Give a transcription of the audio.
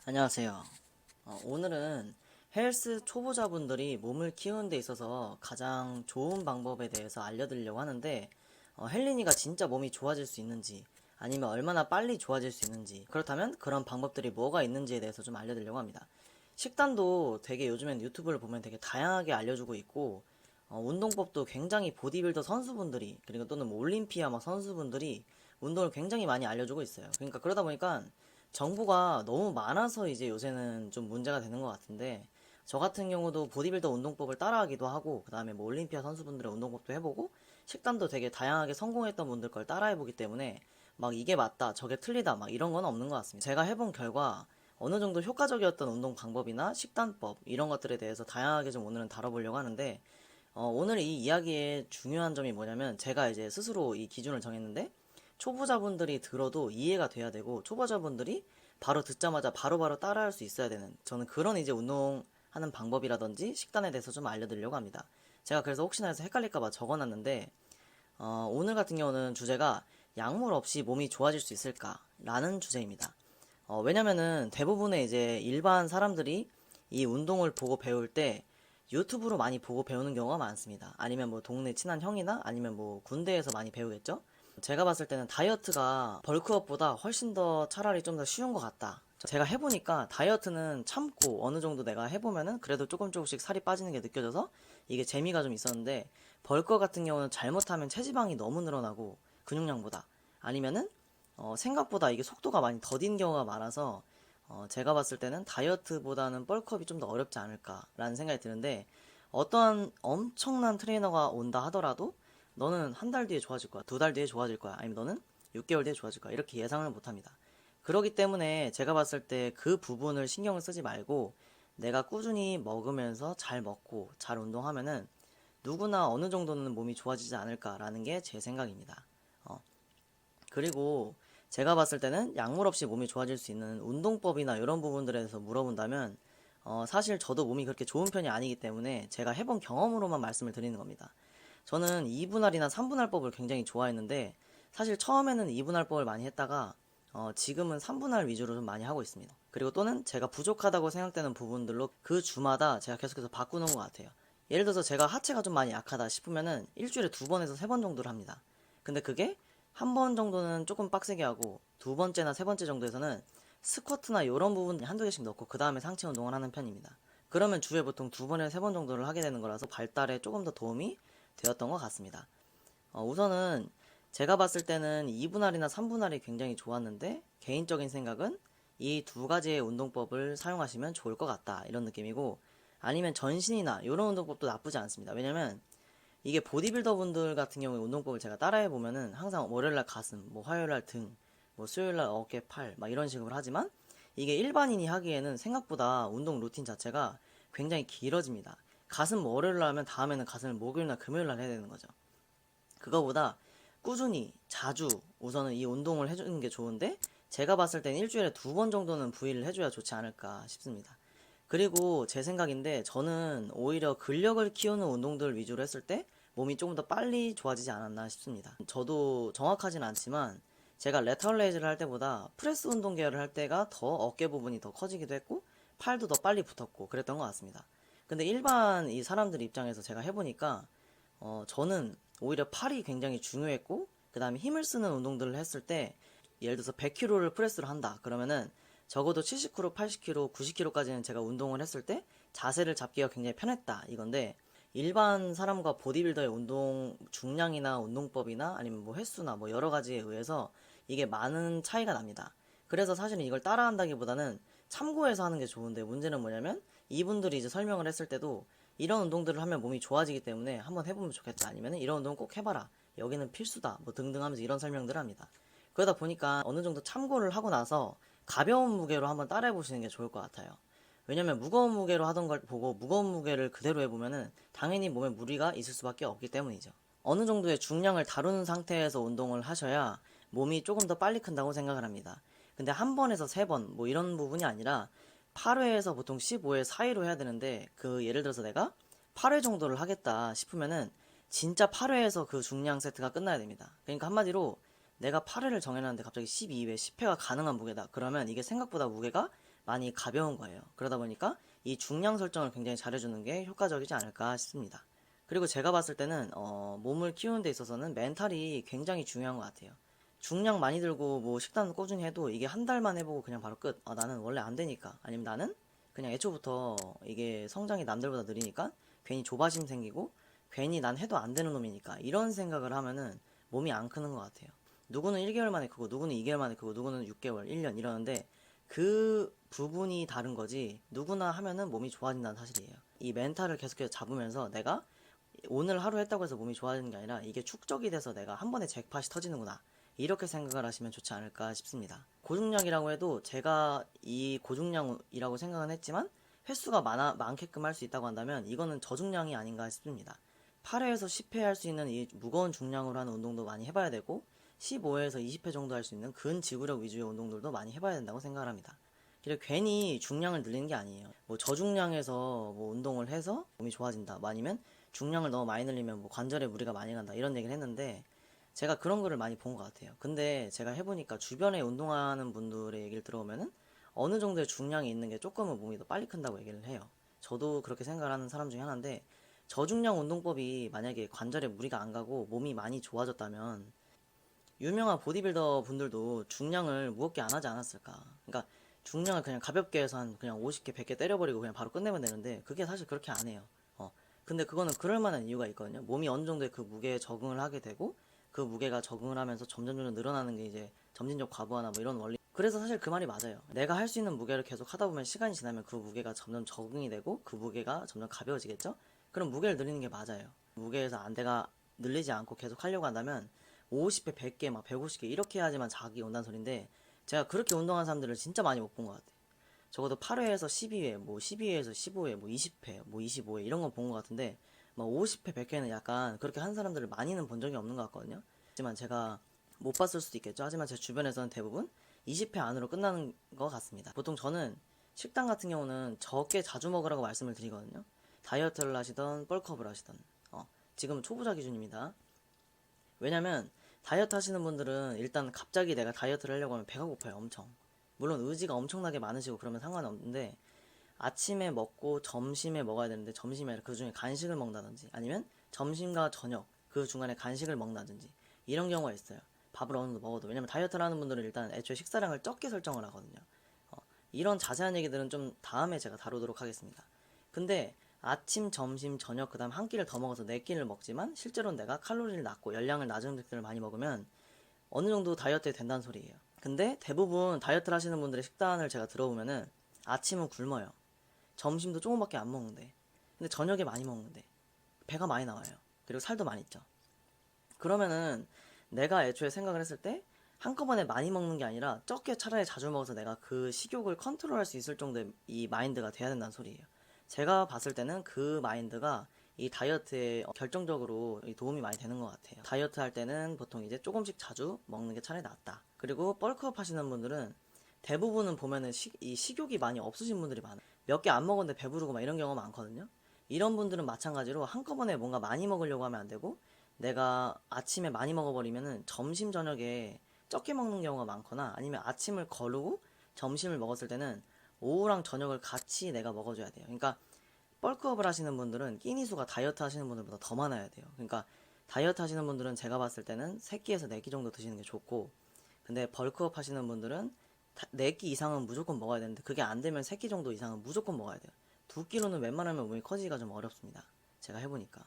안녕하세요. 오늘은 헬스 초보자분들이 몸을 키우는 데 있어서 가장 좋은 방법에 대해서 알려드리려고 하는데, 헬린이가 진짜 몸이 좋아질 수 있는지, 아니면 얼마나 빨리 좋아질 수 있는지, 그렇다면 그런 방법들이 뭐가 있는지에 대해서 좀 알려드리려고 합니다. 식단도 되게 요즘엔 유튜브를 보면 되게 다양하게 알려주고 있고, 운동법도 굉장히 보디빌더 선수분들이, 그리고 또는 뭐 올림피아 막 선수분들이 운동을 굉장히 많이 알려주고 있어요. 그러니까 그러다 보니까 정보가 너무 많아서 이제 요새는 좀 문제가 되는 것 같은데, 저 같은 경우도 보디빌더 운동법을 따라하기도 하고, 그 다음에 뭐 올림피아 선수분들의 운동법도 해보고, 식단도 되게 다양하게 성공했던 분들 걸 따라해보기 때문에 막 이게 맞다 저게 틀리다 막 이런 건 없는 것 같습니다. 제가 해본 결과 어느 정도 효과적이었던 운동 방법이나 식단법 이런 것들에 대해서 다양하게 좀 오늘은 다뤄보려고 하는데, 오늘 이 이야기의 중요한 점이 뭐냐면, 제가 이제 스스로 이 기준을 정했는데, 초보자분들이 들어도 이해가 돼야 되고, 초보자분들이 바로 듣자마자 바로바로 따라할 수 있어야 되는, 저는 그런 이제 운동하는 방법이라든지 식단에 대해서 좀 알려드리려고 합니다. 제가 그래서 혹시나 해서 헷갈릴까봐 적어놨는데, 오늘 같은 경우는 주제가 약물 없이 몸이 좋아질 수 있을까? 라는 주제입니다. 왜냐면은 대부분의 이제 일반 사람들이 이 운동을 보고 배울 때 유튜브로 많이 보고 배우는 경우가 많습니다. 아니면 뭐 동네 친한 형이나 아니면 뭐 군대에서 많이 배우겠죠? 제가 봤을 때는 다이어트가 벌크업보다 훨씬 더 차라리 좀 더 쉬운 것 같다. 제가 해보니까 다이어트는 참고 어느 정도 내가 해보면은 그래도 조금 조금씩 살이 빠지는 게 느껴져서 이게 재미가 좀 있었는데, 벌크업 같은 경우는 잘못하면 체지방이 너무 늘어나고 근육량보다, 아니면은 생각보다 이게 속도가 많이 더딘 경우가 많아서 제가 봤을 때는 다이어트보다는 벌크업이 좀 더 어렵지 않을까라는 생각이 드는데, 어떠한 엄청난 트레이너가 온다 하더라도 너는 한 달 뒤에 좋아질 거야, 두 달 뒤에 좋아질 거야, 아니면 너는 6개월 뒤에 좋아질 거야, 이렇게 예상을 못 합니다. 그렇기 때문에 제가 봤을 때 그 부분을 신경을 쓰지 말고 내가 꾸준히 먹으면서 잘 먹고 잘 운동하면은 누구나 어느 정도는 몸이 좋아지지 않을까라는 게 제 생각입니다. 그리고 제가 봤을 때는 약물 없이 몸이 좋아질 수 있는 운동법이나 이런 부분들에 대해서 물어본다면, 사실 저도 몸이 그렇게 좋은 편이 아니기 때문에 제가 해본 경험으로만 말씀을 드리는 겁니다. 저는 2분할이나 3분할법을 굉장히 좋아했는데, 사실 처음에는 2분할법을 많이 했다가 지금은 3분할 위주로 좀 많이 하고 있습니다. 그리고 또는 제가 부족하다고 생각되는 부분들로 그 주마다 제가 계속해서 바꾸는 것 같아요. 예를 들어서 제가 하체가 좀 많이 약하다 싶으면은 일주일에 2번에서 3번 정도를 합니다. 근데 그게 한 번 정도는 조금 빡세게 하고, 두 번째나 세 번째 정도에서는 스쿼트나 이런 부분 한두 개씩 넣고 그 다음에 상체 운동을 하는 편입니다. 그러면 주에 보통 2번에서 3번 정도를 하게 되는 거라서 발달에 조금 더 도움이 되었던 것 같습니다. 우선은 제가 봤을 때는 2분할이나 3분할이 굉장히 좋았는데, 개인적인 생각은 이 두 가지의 운동법을 사용하시면 좋을 것 같다 이런 느낌이고, 아니면 전신이나 이런 운동법도 나쁘지 않습니다. 왜냐면 이게 보디빌더 분들 같은 경우에 운동법을 제가 따라해 보면은 항상 월요일날 가슴, 뭐 화요일날 등, 뭐 수요일날 어깨, 팔 막 이런 식으로 하지만, 이게 일반인이 하기에는 생각보다 운동 루틴 자체가 굉장히 길어집니다. 가슴 월요일날 하면 다음에는 가슴을 목요일날 금요일날 해야 되는 거죠. 그거보다 꾸준히 자주 우선은 이 운동을 해주는 게 좋은데, 제가 봤을 땐 일주일에 2번 정도는 부위를 해줘야 좋지 않을까 싶습니다. 그리고 제 생각인데, 저는 오히려 근력을 키우는 운동들 위주로 했을 때 몸이 조금 더 빨리 좋아지지 않았나 싶습니다. 저도 정확하진 않지만 제가 레터럴 레이즈를 할 때보다 프레스 운동 계열을 할 때가 더 어깨 부분이 더 커지기도 했고 팔도 더 빨리 붙었고 그랬던 것 같습니다. 근데 일반 이 사람들 입장에서 제가 해보니까 저는 오히려 팔이 굉장히 중요했고, 그 다음에 힘을 쓰는 운동들을 했을 때, 예를 들어서 100kg를 프레스를 한다 그러면은 적어도 70kg, 80kg, 90kg까지는 제가 운동을 했을 때 자세를 잡기가 굉장히 편했다 이건데, 일반 사람과 보디빌더의 운동 중량이나 운동법이나 아니면 뭐 횟수나 뭐 여러 가지에 의해서 이게 많은 차이가 납니다. 그래서 사실은 이걸 따라한다기보다는 참고해서 하는 게 좋은데, 문제는 뭐냐면 이분들이 이제 설명을 했을 때도 이런 운동들을 하면 몸이 좋아지기 때문에 한번 해보면 좋겠다, 아니면 이런 운동 꼭 해봐라, 여기는 필수다, 뭐 등등 하면서 이런 설명들을 합니다. 그러다 보니까 어느 정도 참고를 하고 나서 가벼운 무게로 한번 따라해 보시는 게 좋을 것 같아요. 왜냐면 무거운 무게로 하던 걸 보고 무거운 무게를 그대로 해보면은 당연히 몸에 무리가 있을 수밖에 없기 때문이죠. 어느 정도의 중량을 다루는 상태에서 운동을 하셔야 몸이 조금 더 빨리 큰다고 생각을 합니다. 근데 한 번에서 세 번 뭐 이런 부분이 아니라 8회에서 보통 15회 사이로 해야 되는데, 그 예를 들어서 내가 8회 정도를 하겠다 싶으면은 진짜 8회에서 그 중량 세트가 끝나야 됩니다. 그러니까 한마디로 내가 8회를 정해놨는데 갑자기 12회, 10회가 가능한 무게다. 그러면 이게 생각보다 무게가 많이 가벼운 거예요. 그러다 보니까 이 중량 설정을 굉장히 잘해주는 게 효과적이지 않을까 싶습니다. 그리고 제가 봤을 때는 몸을 키우는 데 있어서는 멘탈이 굉장히 중요한 것 같아요. 중량 많이 들고 뭐 식단 꾸준히 해도 이게 한 달만 해보고 그냥 바로 끝. 나는 원래 안 되니까. 아니면 나는 그냥 애초부터 이게 성장이 남들보다 느리니까 괜히 조바심 생기고 괜히 난 해도 안 되는 놈이니까 이런 생각을 하면은 몸이 안 크는 것 같아요. 누구는 1개월 만에 크고 누구는 2개월 만에 크고 누구는 6개월, 1년 이러는데 그 부분이 다른 거지 누구나 하면은 몸이 좋아진다는 사실이에요. 이 멘탈을 계속해서 잡으면서 내가 오늘 하루 했다고 해서 몸이 좋아지는 게 아니라 이게 축적이 돼서 내가 한 번에 잭팟이 터지는구나. 이렇게 생각을 하시면 좋지 않을까 싶습니다. 고중량이라고 해도 제가 이 고중량이라고 생각은 했지만 횟수가 많게끔 할 수 있다고 한다면 이거는 저중량이 아닌가 싶습니다. 8회에서 10회 할 수 있는 이 무거운 중량으로 하는 운동도 많이 해봐야 되고 15회에서 20회 정도 할 수 있는 근지구력 위주의 운동들도 많이 해봐야 된다고 생각을 합니다. 그리고 괜히 중량을 늘리는 게 아니에요. 뭐 저중량에서 뭐 운동을 해서 몸이 좋아진다. 뭐 아니면 중량을 너무 많이 늘리면 뭐 관절에 무리가 많이 간다. 이런 얘기를 했는데 제가 그런 거를 많이 본 것 같아요. 근데 제가 해보니까 주변에 운동하는 분들의 얘기를 들어보면은 어느 정도의 중량이 있는 게 조금은 몸이 더 빨리 큰다고 얘기를 해요. 저도 그렇게 생각을 하는 사람 중에 하나인데 저중량 운동법이 만약에 관절에 무리가 안 가고 몸이 많이 좋아졌다면 유명한 보디빌더 분들도 중량을 무겁게 안 하지 않았을까. 그러니까 중량을 그냥 가볍게 해서 한 그냥 50개, 100개 때려버리고 그냥 바로 끝내면 되는데 그게 사실 그렇게 안 해요. 근데 그거는 그럴 만한 이유가 있거든요. 몸이 어느 정도의 그 무게에 적응을 하게 되고 그 무게가 적응을 하면서 점점 늘어나는 게 이제 점진적 과부하나 뭐 이런 원리. 그래서 사실 그 말이 맞아요. 내가 할 수 있는 무게를 계속 하다 보면 시간이 지나면 그 무게가 점점 적응이 되고 그 무게가 점점 가벼워지겠죠? 그럼 무게를 늘리는 게 맞아요. 무게에서 안대가 늘리지 않고 계속 하려고 한다면 50회, 100개, 막 150개 이렇게 해야지만 자극이 온다는 소린데 제가 그렇게 운동하는 사람들을 진짜 많이 못 본 것 같아요. 적어도 8회에서 12회, 뭐 12회에서 15회, 뭐 20회, 뭐 25회 이런 건 본 것 같은데 막 50회, 100회는 약간 그렇게 하는 사람들을 많이는 본 적이 없는 것 같거든요. 하지만 제가 못 봤을 수도 있겠죠. 하지만 제 주변에서는 대부분 20회 안으로 끝나는 것 같습니다. 보통 저는 식단 같은 경우는 적게 자주 먹으라고 말씀을 드리거든요. 다이어트를 하시던 벌크업을 하시던 지금은 초보자 기준입니다. 왜냐면 다이어트 하시는 분들은 일단 갑자기 내가 다이어트를 하려고 하면 배가 고파요. 엄청. 물론 의지가 엄청나게 많으시고 그러면 상관없는데 아침에 먹고 점심에 먹어야 되는데 점심에 그 중에 간식을 먹는다든지 아니면 점심과 저녁 그 중간에 간식을 먹는다든지 이런 경우가 있어요. 밥을 어느 정도 먹어도. 왜냐면 다이어트를 하는 분들은 일단 애초에 식사량을 적게 설정을 하거든요. 이런 자세한 얘기들은 좀 다음에 제가 다루도록 하겠습니다. 근데 아침, 점심, 저녁 그 다음 한 끼를 더 먹어서 네 끼를 먹지만 실제로는 내가 칼로리를 낮고 열량을 낮은 음식들을 많이 먹으면 어느 정도 다이어트에 된다는 소리예요. 근데 대부분 다이어트를 하시는 분들의 식단을 제가 들어보면은 아침은 굶어요. 점심도 조금밖에 안 먹는데 근데 저녁에 많이 먹는데 배가 많이 나와요. 그리고 살도 많이 쪄. 그러면은 내가 애초에 생각을 했을 때 한꺼번에 많이 먹는 게 아니라 적게 차라리 자주 먹어서 내가 그 식욕을 컨트롤할 수 있을 정도의 이 마인드가 돼야 된다는 소리예요. 제가 봤을 때는 그 마인드가 이 다이어트에 결정적으로 도움이 많이 되는 것 같아요. 다이어트 할 때는 보통 이제 조금씩 자주 먹는 게 차라리 낫다. 그리고 벌크업 하시는 분들은 대부분은 보면은 이 식욕이 많이 없으신 분들이 많아요. 몇 개 안 먹었는데 배부르고 막 이런 경우가 많거든요. 이런 분들은 마찬가지로 한꺼번에 뭔가 많이 먹으려고 하면 안 되고 내가 아침에 많이 먹어버리면은 점심 저녁에 적게 먹는 경우가 많거나 아니면 아침을 거르고 점심을 먹었을 때는 오후랑 저녁을 같이 내가 먹어줘야 돼요. 그러니까 벌크업을 하시는 분들은 끼니수가 다이어트 하시는 분들보다 더 많아야 돼요. 그러니까 다이어트 하시는 분들은 제가 봤을 때는 3끼에서 4끼 정도 드시는 게 좋고 근데 벌크업 하시는 분들은 4끼 이상은 무조건 먹어야 되는데 그게 안 되면 3끼 정도 이상은 무조건 먹어야 돼요. 2끼로는 웬만하면 몸이 커지기가 좀 어렵습니다. 제가 해보니까.